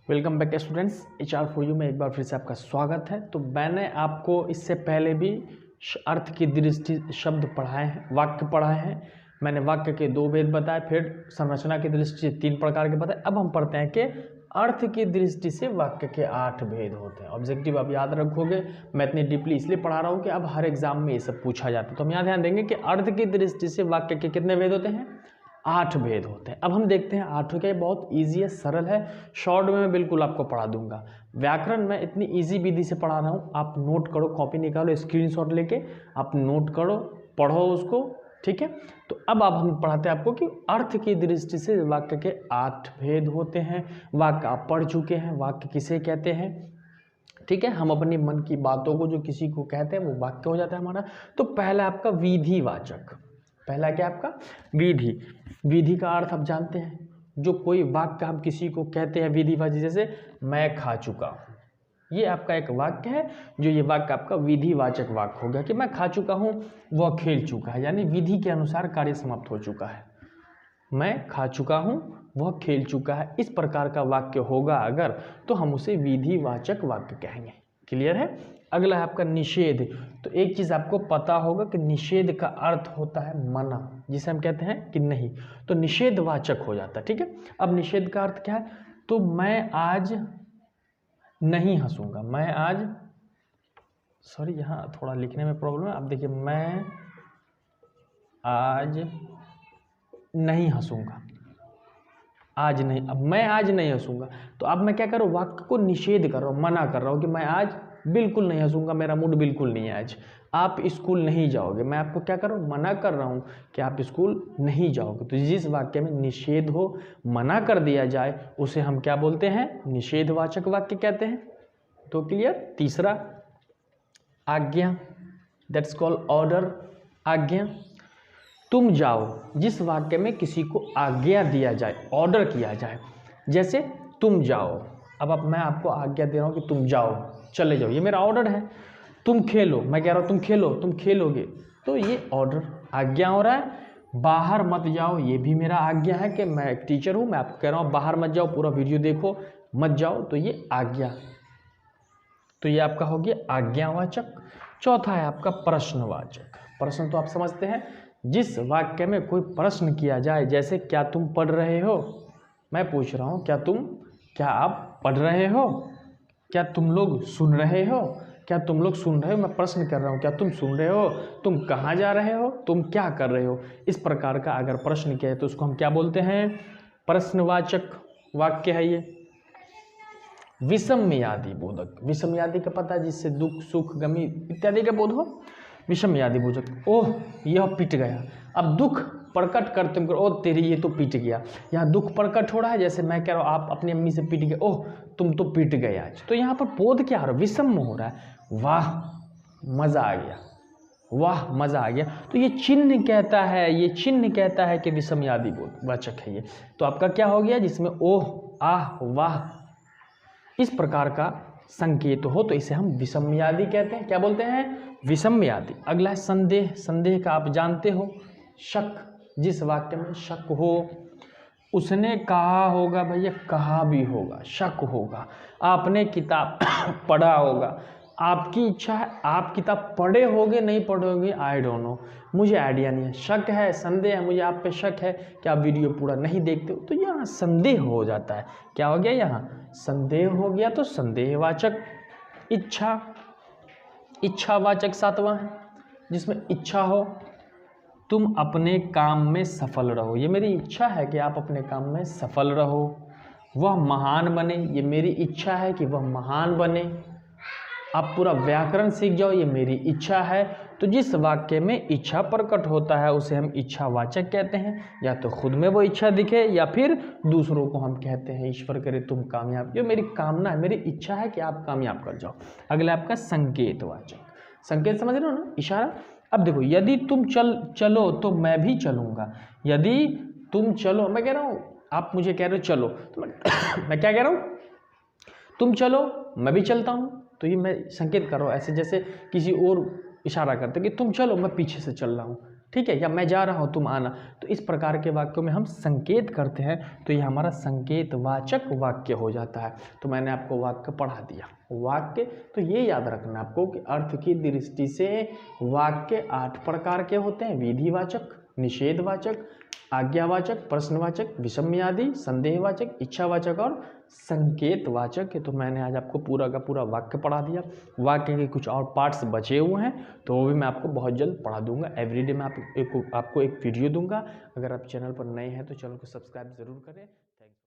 Welcome back students, HR4U में एक बार फिर से आपका स्वागत है। तो मैंने आपको इससे पहले भी अर्थ की दृष्टि शब्द पढ़ाए हैं, वाक्य पढ़ाए हैं। मैंने वाक्य के 2 भेद बताए, फिर संरचना की दृष्टि से 3 प्रकार के बताए। अब हम पढ़ते हैं कि अर्थ की दृष्टि से वाक्य के 8 भेद होते हैं। ऑब्जेक्टिव आप याद रखोगे, मैं इतनी डीपली इसलिए पढ़ा रहा हूँ कि अब हर एग्जाम में ये सब पूछा जाता है। तो हम यहाँ ध्यान देंगे कि अर्थ की दृष्टि से वाक्य के कितने भेद होते हैं? 8 भेद होते हैं। अब हम देखते हैं 8 के। बहुत इजी है, सरल है, शॉर्ट में मैं बिल्कुल आपको पढ़ा दूंगा। व्याकरण में इतनी इजी विधि से पढ़ा रहा हूँ, आप नोट करो, कॉपी निकालो, स्क्रीनशॉट लेके आप नोट करो, पढ़ो उसको, ठीक है। तो अब हम पढ़ाते हैं आपको कि अर्थ की दृष्टि से वाक्य के 8 भेद होते हैं। वाक्य आप पढ़ चुके हैं, वाक्य किसे कहते हैं, ठीक है। हम अपने मन की बातों को जो किसी को कहते हैं वो वाक्य हो जाता है हमारा। तो पहला आपका विधिवाचक, पहला क्या आपका? विधि। विधि का अर्थ आप जानते हैं, जो कोई वाक्य हम किसी को कहते हैं विधिवाचक, जैसे मैं खा चुका हूँ, ये आपका एक वाक्य है। जो ये वाक्य आपका विधिवाचक वाक्य हो गया कि मैं खा चुका हूँ, वह खेल चुका है, यानी विधि के अनुसार कार्य समाप्त हो चुका है। मैं खा चुका हूँ, वह खेल चुका है, इस प्रकार का वाक्य होगा अगर, तो हम उसे विधिवाचक वाक्य कहेंगे। क्लियर है। अगला है आपका निषेध। तो एक चीज़ आपको पता होगा कि निषेध का अर्थ होता है मना, जिसे हम कहते हैं कि नहीं, तो निषेधवाचक हो जाता है, ठीक है। अब निषेध का अर्थ क्या है? तो मैं आज नहीं हंसूंगा, मैं आज, सॉरी यहाँ थोड़ा लिखने में प्रॉब्लम है। अब देखिए, मैं आज नहीं हंसूंगा, आज नहीं, अब मैं आज नहीं हंसूंगा, तो अब मैं क्या कर रहा हूँ? वाक्य को निषेध कर रहा हूँ, मना कर रहा हूँ कि मैं आज बिल्कुल नहीं हंसूंगा, मेरा मूड बिल्कुल नहीं है आज। आप स्कूल नहीं जाओगे, मैं आपको क्या कर रहा हूँ? मना कर रहा हूँ कि आप स्कूल नहीं जाओगे। तो जिस वाक्य में निषेध हो, मना कर दिया जाए, उसे हम क्या बोलते हैं? निषेधवाचक वाक्य कहते हैं। तो क्लियर। तीसरा आज्ञा, दैट्स कॉल्ड ऑर्डर, आज्ञा। तुम जाओ, जिस वाक्य में किसी को आज्ञा दिया जाए, ऑर्डर किया जाए, जैसे तुम जाओ। अब मैं आपको आज्ञा दे रहा हूँ कि तुम जाओ, चले जाओ, ये मेरा ऑर्डर है। तुम खेलो, मैं कह रहा हूँ तुम खेलो, तुम खेलोगे, तो ये ऑर्डर, आज्ञा हो रहा है। बाहर मत जाओ, ये भी मेरा आज्ञा है कि मैं एक टीचर हूँ, मैं आपको कह रहा हूँ बाहर मत जाओ, पूरा वीडियो देखो, मत जाओ, तो ये आज्ञा। तो ये आपका हो गया आज्ञावाचक। चौथा है आपका प्रश्नवाचक। प्रश्न तो आप समझते हैं, जिस वाक्य में कोई प्रश्न किया जाए, जैसे क्या तुम पढ़ रहे हो, मैं पूछ रहा हूँ क्या आप पढ़ रहे हो, क्या तुम लोग सुन रहे हो, क्या तुम लोग सुन रहे हो, मैं प्रश्न कर रहा हूँ, क्या तुम सुन रहे हो, तुम कहाँ जा रहे हो, तुम क्या कर रहे हो। इस प्रकार का अगर प्रश्न किया है तो उसको हम क्या बोलते हैं? प्रश्नवाचक वाक्य है ये। विषम्यादि बोधक, विषम्यादि का पता, जिससे दुख सुख गमी इत्यादि का बोध हो, विषम्यादि बोधक। ओह यह पिट गया, अब दुख प्रकट करते हो, ओह तेरी ये तो पिट गया, यहाँ दुख प्रकट हो रहा है। जैसे मैं कह रहा हूँ आप अपनी अम्मी से पिट गए, ओह तुम तो पिट गए आज, तो यहाँ पर बोध क्या हो रहा है? विषम हो रहा है, वाह मजा आ गया, वाह मजा आ गया। तो ये चिन्ह कहता है, ये चिन्ह कहता है कि विषम्यादि वाचक है ये। तो आपका क्या हो गया? जिसमें ओह आह वाह इस प्रकार का संकेत हो, तो इसे हम विषम्यादि कहते हैं। क्या बोलते हैं? विषम्यादि। अगला है संदेह। संदेह का आप जानते हो, शक, जिस वाक्य में शक हो, उसने कहा होगा, भैया कहा भी होगा, शक होगा। आपने किताब पढ़ा होगा, आपकी इच्छा है, आप किताब पढ़े होगे नहीं पढ़ोगे, आई डोंट नो, मुझे आइडिया नहीं है। शक है, संदेह है, मुझे आप पे शक है कि आप वीडियो पूरा नहीं देखते हो, तो यहाँ संदेह हो जाता है। क्या हो गया? यहाँ संदेह हो गया, तो संदेहवाचक। इच्छा, इच्छावाचक सातवां है, जिसमें इच्छा हो, तुम अपने काम में सफल रहो, ये मेरी इच्छा है कि आप अपने काम में सफल रहो। वह महान बने, ये मेरी इच्छा है कि वह महान बने। आप पूरा व्याकरण सीख जाओ, ये मेरी इच्छा है। तो जिस वाक्य में इच्छा प्रकट होता है उसे हम इच्छावाचक कहते हैं। या तो खुद में वो इच्छा दिखे, या फिर दूसरों को हम कहते हैं ईश्वर करे तुम कामयाब, ये मेरी कामना है, मेरी इच्छा है कि आप कामयाब कर जाओ। अगला आपका संकेतवाचक। संकेत समझ रहे हो ना, इशारा। अब देखो, यदि तुम चलो तो मैं भी चलूँगा, यदि तुम चलो, मैं कह रहा हूँ आप मुझे कह रहे हो चलो, तो मैं क्या कह रहा हूँ? तुम चलो मैं भी चलता हूँ, तो ये मैं संकेत कर रहा हूँ। ऐसे जैसे किसी और इशारा करते कि तुम चलो मैं पीछे से चल रहा हूँ, ठीक है, या मैं जा रहा हूँ तुम आना। तो इस प्रकार के वाक्यों में हम संकेत करते हैं, तो ये हमारा संकेतवाचक वाक्य हो जाता है। तो मैंने आपको वाक्य पढ़ा दिया। वाक्य तो ये याद रखना आपको कि अर्थ की दृष्टि से वाक्य 8 प्रकार के होते हैं: विधिवाचक, निषेधवाचक, आज्ञावाचक, प्रश्नवाचक, विषम्यादि, संदेहवाचक, इच्छावाचक और संकेतवाचक है। तो मैंने आज आपको पूरा का पूरा वाक्य पढ़ा दिया। वाक्य के कुछ और पार्ट्स बचे हुए हैं तो वो भी मैं आपको बहुत जल्द पढ़ा दूंगा। एवरीडे मैं आपको एक वीडियो दूंगा। अगर आप चैनल पर नए हैं तो चैनल को सब्सक्राइब ज़रूर करें।